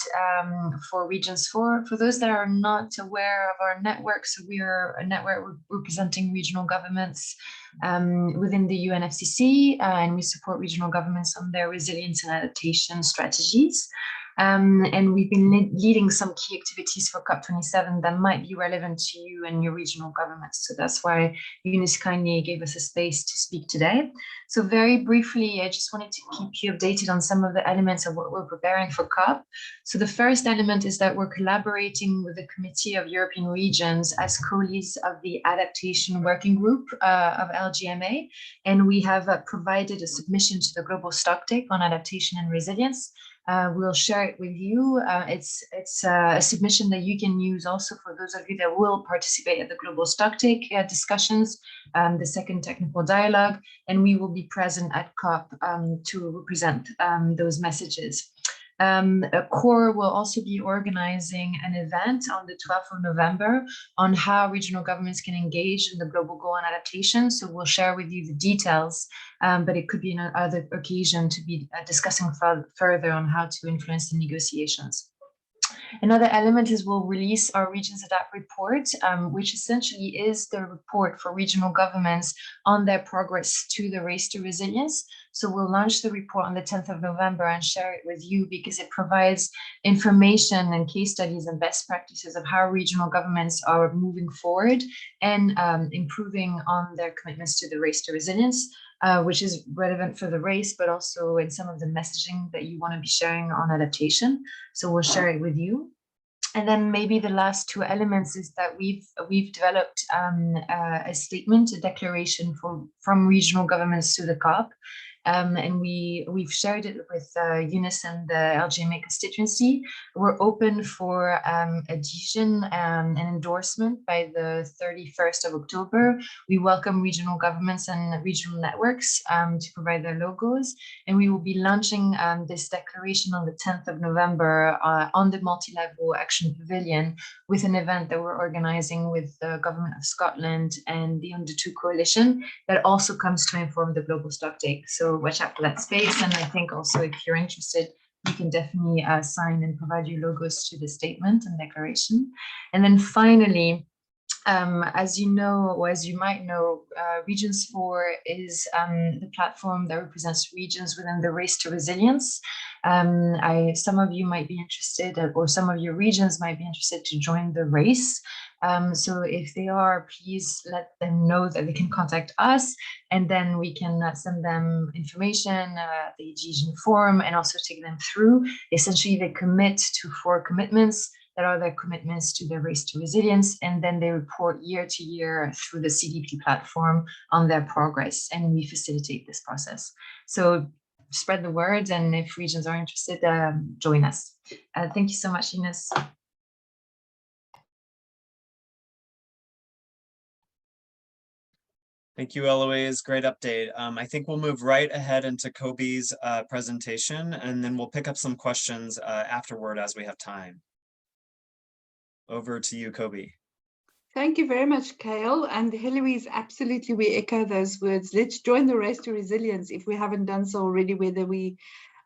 for Regions 4. For those that are not aware of our network, so we are a network representing regional governments within the UNFCCC, and we support regional governments on their resilience and adaptation strategies. And we've been leading some key activities for COP27 that might be relevant to you and your regional governments. So that's why Eunice kindly gave us a space to speak today. So very briefly, I just wanted to keep you updated on some of the elements of what we're preparing for COP. So the first element is that we're collaborating with the Committee of European Regions as co-leads of the Adaptation Working Group of LGMA. And we have provided a submission to the Global Stocktake on adaptation and resilience. We'll share it with you. It's a submission that you can use also for those of you that will participate at the Global Stocktake discussions, the second technical dialogue, and we will be present at COP to represent those messages. CORE will also be organizing an event on the 12th of November on how regional governments can engage in the global goal on adaptation. So we'll share with you the details, but it could be another occasion to be discussing further on how to influence the negotiations. Another element is we'll release our Regions Adapt report, which essentially is the report for regional governments on their progress to the race to resilience. So we'll launch the report on the 10th of November and share it with you because it provides information and case studies and best practices of how regional governments are moving forward and improving on their commitments to the race to resilience. Which is relevant for the race, but also in some of the messaging that you want to be sharing on adaptation. So we'll share it with you. And then maybe the last two elements is that we've developed a statement, a declaration from regional governments to the COP. And we've shared it with Eunice and the LGMA constituency. We're open for adhesion and endorsement by the 31st of October. We welcome regional governments and regional networks to provide their logos. And we will be launching this declaration on the 10th of November on the Multi-Level Action Pavilion with an event that we're organizing with the Government of Scotland and the Under 2 Coalition that also comes to inform the Global Stocktake. So watch out for that space. And I think also if you're interested, you can definitely sign and provide your logos to the statement and declaration. And then finally, as you know, or as you might know, Regions 4 is the platform that represents regions within the race to resilience. Some of you might be interested, or some of your regions might be interested to join the race. So if they are, please let them know that they can contact us, and then we can send them information, the adhesion form, and also take them through. Essentially, they commit to 4 commitments that are their commitments to the race to resilience, and then they report year to year through the CDP platform on their progress, and we facilitate this process. So spread the word, and if regions are interested, join us. Thank you so much, Eunice. Thank you, Eloise. Great update. I think we'll move right ahead into Kobe's presentation, and then we'll pick up some questions afterward as we have time. Over to you, Kobe. Thank you very much, Kale. And Heloise, absolutely, we echo those words. Let's join the race to resilience if we haven't done so already, whether we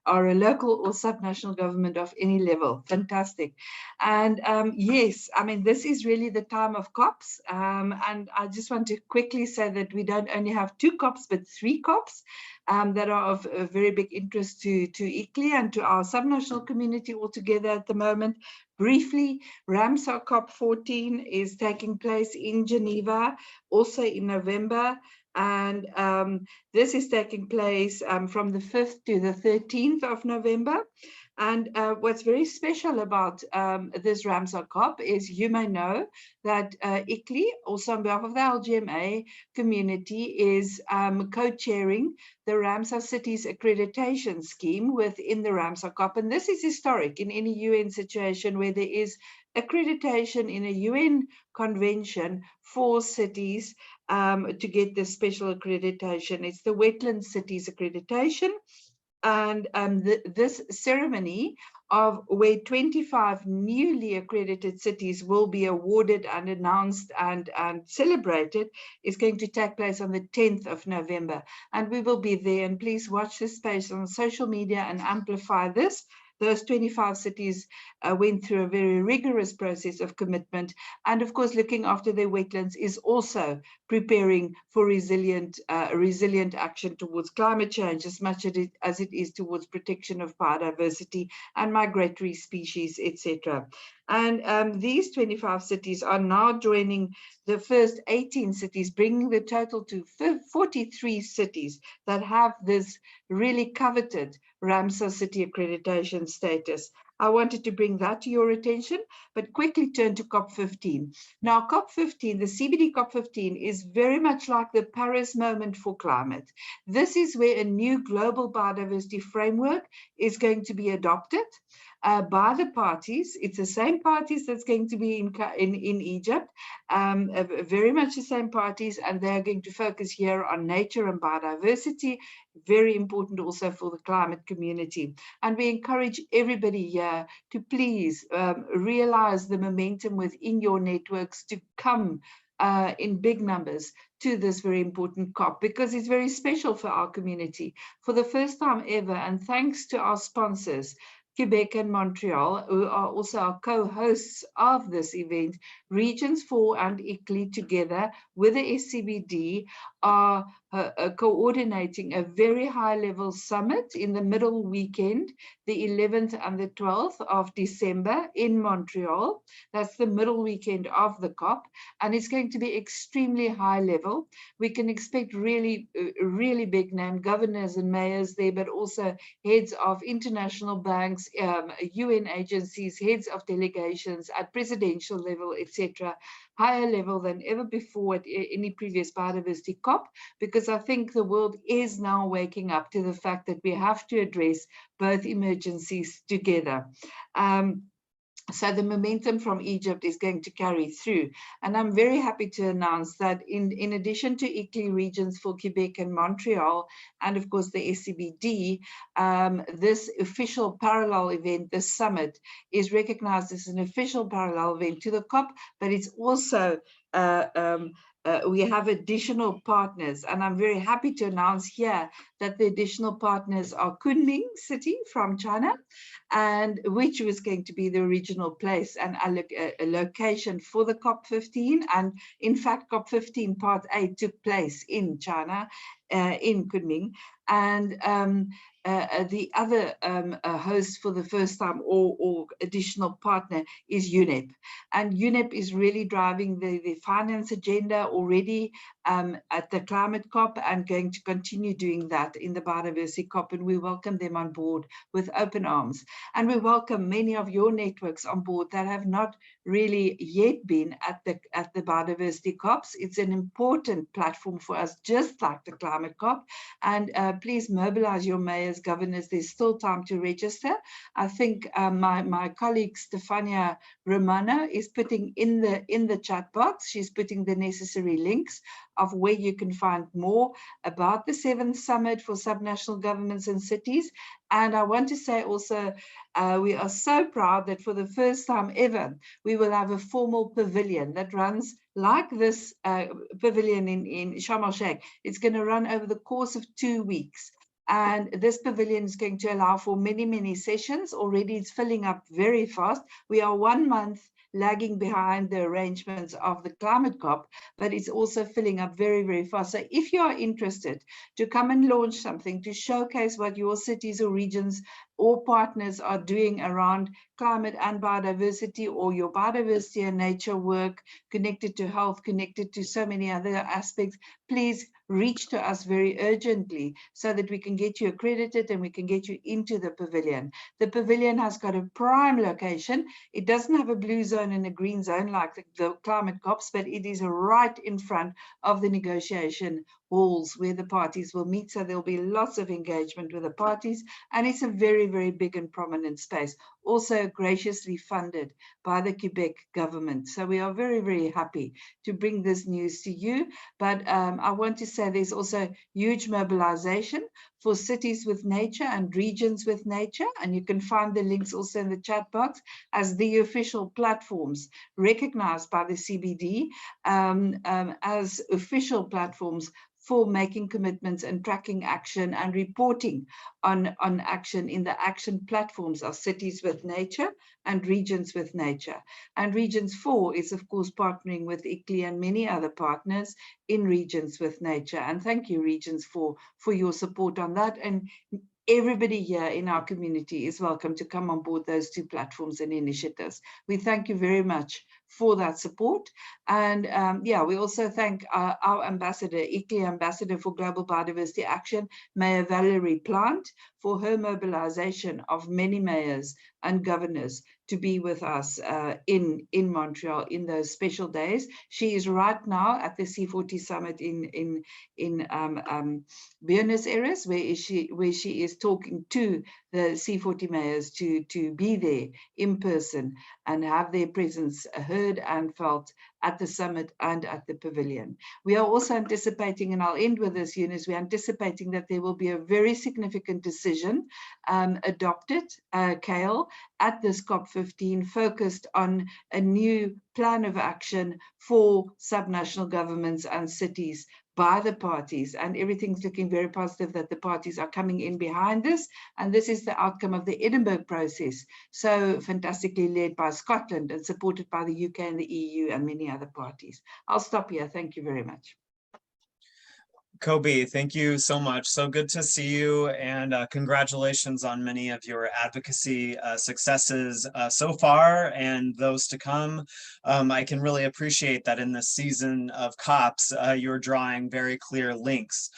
are a local or subnational government of any level. Fantastic. And yes, I mean, this is really the time of COPs. And I just want to quickly say that we don't only have 2 COPs, but 3 COPs that are of a very big interest to ICLEI and to our subnational community altogether at the moment. Briefly, Ramsar COP14 is taking place in Geneva, also in November. And this is taking place from the 5th to the 13th of November. And what's very special about this Ramsar COP is you may know that ICLEI, also on behalf of the LGMA community, is co-chairing the Ramsar Cities Accreditation Scheme within the Ramsar COP. And this is historic in any UN situation where there is accreditation in a UN convention for cities to get this special accreditation. It's the Wetland Cities Accreditation. And this ceremony of where 25 newly accredited cities will be awarded and announced and celebrated is going to take place on the 10th of November. And we will be there, and please watch this space on social media and amplify this. Those 25 cities went through a very rigorous process of commitment. And of course, looking after their wetlands is also preparing for resilient action towards climate change as much as it is towards protection of biodiversity and migratory species, etc. And these 25 cities are now joining the first 18 cities, bringing the total to 43 cities that have this really coveted Ramsar City accreditation status. I wanted to bring that to your attention, but quickly turn to COP15. Now, COP15, the CBD COP15 is very much like the Paris moment for climate. This is where a new global biodiversity framework is going to be adopted by the parties. It's the same parties that's going to be in Egypt, very much the same parties, and they're going to focus here on nature and biodiversity, very important also for the climate community. And we encourage everybody here to please realize the momentum within your networks to come in big numbers to this very important COP, because it's very special for our community. For the first time ever, and thanks to our sponsors, Quebec and Montreal, who are also our co-hosts of this event, Regions 4 and ICLEI together with the SCBD are coordinating a very high-level summit in the middle weekend, the 11th and the 12th of December in Montreal. That's the middle weekend of the COP, and it's going to be extremely high level. We can expect really, really big name governors and mayors there, but also heads of international banks, UN agencies, heads of delegations at presidential level, etc., higher level than ever before at any previous biodiversity COP, because I think the world is now waking up to the fact that we have to address both emergencies together. So the momentum from Egypt is going to carry through. And I'm very happy to announce that in addition to ICLEI regions for Quebec and Montreal, and of course the SCBD, this official parallel event, the summit, is recognized as an official parallel event to the COP, but it's also we have additional partners, and I'm very happy to announce here that the additional partners are Kunming City from China, and which was going to be the original place and a location for the COP15. And in fact, COP15 Part 8 took place in China, in Kunming. And the other host for the first time or additional partner is UNEP. And UNEP is really driving the finance agenda already at the climate COP and going to continue doing that in the biodiversity COP. And we welcome them on board with open arms. And we welcome many of your networks on board that have not really yet been at the biodiversity COPs. It's an important platform for us, just like the climate COP. And please mobilize your mayors, governors. There's still time to register. I think my colleague Stefania Romano is putting in the chat box. She's putting the necessary links of where you can find more about the 7th Summit for Subnational Governments and Cities. And I want to say also, we are so proud that for the first time ever, we will have a formal pavilion that runs like this pavilion in Sharm el-Sheikh. It's going to run over the course of 2 weeks. And this pavilion is going to allow for many, many sessions. Already it's filling up very fast. We are 1 month lagging behind the arrangements of the climate COP, but it's also filling up very, very fast. So if you are interested to come and launch something to showcase what your cities or regions or partners are doing around climate and biodiversity, or your biodiversity and nature work connected to health, connected to so many other aspects, please reach to us very urgently so that we can get you accredited and we can get you into the pavilion. The pavilion has got a prime location. It doesn't have a blue zone and a green zone like the climate COPs, but it is right in front of the negotiation halls where the parties will meet. So there'll be lots of engagement with the parties, and it's a very, very big and prominent space. also graciously funded by the Quebec government. So we are very, very happy to bring this news to you. But I want to say there's also huge mobilization for cities with nature and regions with nature. And you can find the links also in the chat box as the official platforms recognized by the CBD as official platforms for making commitments and tracking action and reporting on action in the action platforms of cities with nature and regions with nature. And Regions 4 is, of course, partnering with ICLEI and many other partners in regions with nature. And thank you, Regions 4, for your support on that. And everybody here in our community is welcome to come on board those two platforms and initiatives. We thank you very much for that support. And yeah, we also thank our ambassador, ICLEI Ambassador for Global Biodiversity Action, Mayor Valerie Plant, for her mobilization of many mayors and governors to be with us in Montreal in those special days. She is right now at the C40 summit in Buenos Aires, where she is talking to the C40 mayors to be there in person and have their presence heard and felt at the summit and at the pavilion. We are also anticipating, and I'll end with this, Eunice, we're anticipating that there will be a very significant decision adopted, Kale, at this COP15, focused on a new plan of action for subnational governments and cities by the parties, and everything's looking very positive that the parties are coming in behind this, and this is the outcome of the Edinburgh process, so fantastically led by Scotland and supported by the UK and the EU and many other parties. I'll stop here. Thank you very much. Kobe, thank you so much. So good to see you, and congratulations on many of your advocacy successes so far and those to come. I can really appreciate that in this season of COPs, you're drawing very clear links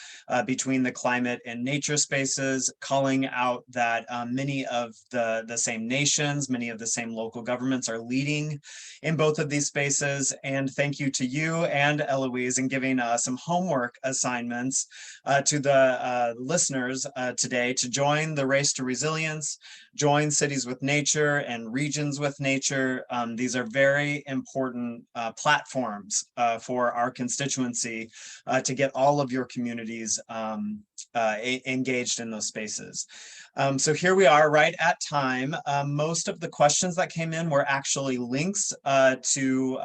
between the climate and nature spaces, calling out that many of the same nations, many of the same local governments are leading in both of these spaces. And thank you to you and Eloise in giving some homework assignments to the listeners today to join the Race to Resilience, join Cities with Nature and Regions with Nature. These are very important platforms for our constituency to get all of your communities engaged in those spaces. So here we are right at time. Most of the questions that came in were actually links to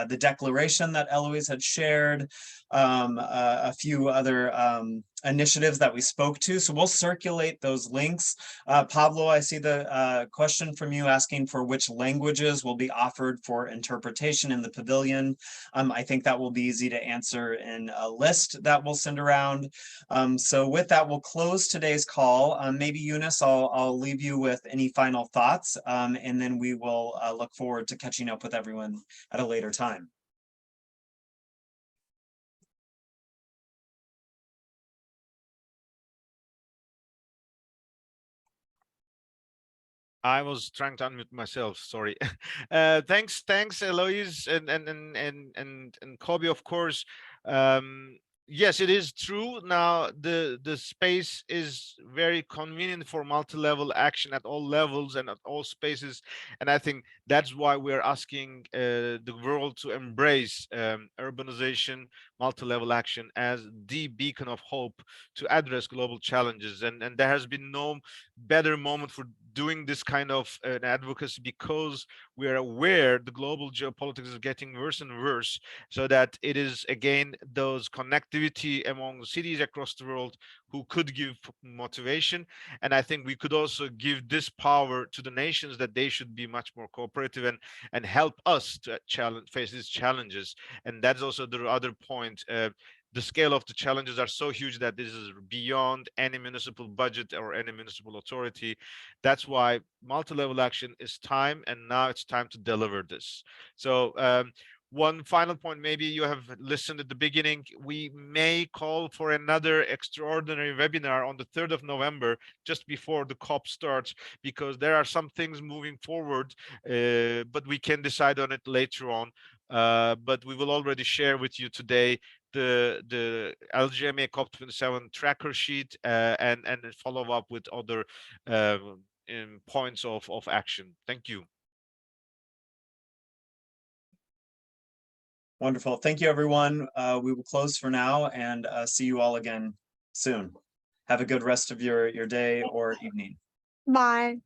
the declaration that Eloise had shared, a few other initiatives that we spoke to. So we'll circulate those links. Pablo, I see the question from you asking for which languages will be offered for interpretation in the pavilion. I think that will be easy to answer in a list that we'll send around. So with that, we'll close today's call. Maybe Eunice, I'll leave you with any final thoughts, and then we will look forward to catching up with everyone at a later time. I was trying to unmute myself. Sorry. Thanks, Eloise and Kobe, of course. Yes, it is true. Now the space is very convenient for multi-level action at all levels and at all spaces, and I think that's why we're asking the world to embrace urbanization, multi-level action as the beacon of hope to address global challenges. And there has been no better moment for doing this kind of advocacy, because we are aware the global geopolitics is getting worse and worse, so that it is again those connectivity among cities across the world who could give motivation. And I think we could also give this power to the nations, that they should be much more cooperative and help us to face these challenges. And that's also the other point. The scale of the challenges are so huge that this is beyond any municipal budget or any municipal authority. That's why multi-level action is time, and now it's time to deliver this. So one final point, maybe you have listened at the beginning, we may call for another extraordinary webinar on the 3rd of November, just before the COP starts, because there are some things moving forward, but we can decide on it later on. But we will already share with you today the LGMA COP27 tracker sheet, and follow up with other points of action. Thank you. Wonderful. Thank you, everyone. We will close for now and see you all again soon. Have a good rest of your day or evening. Bye.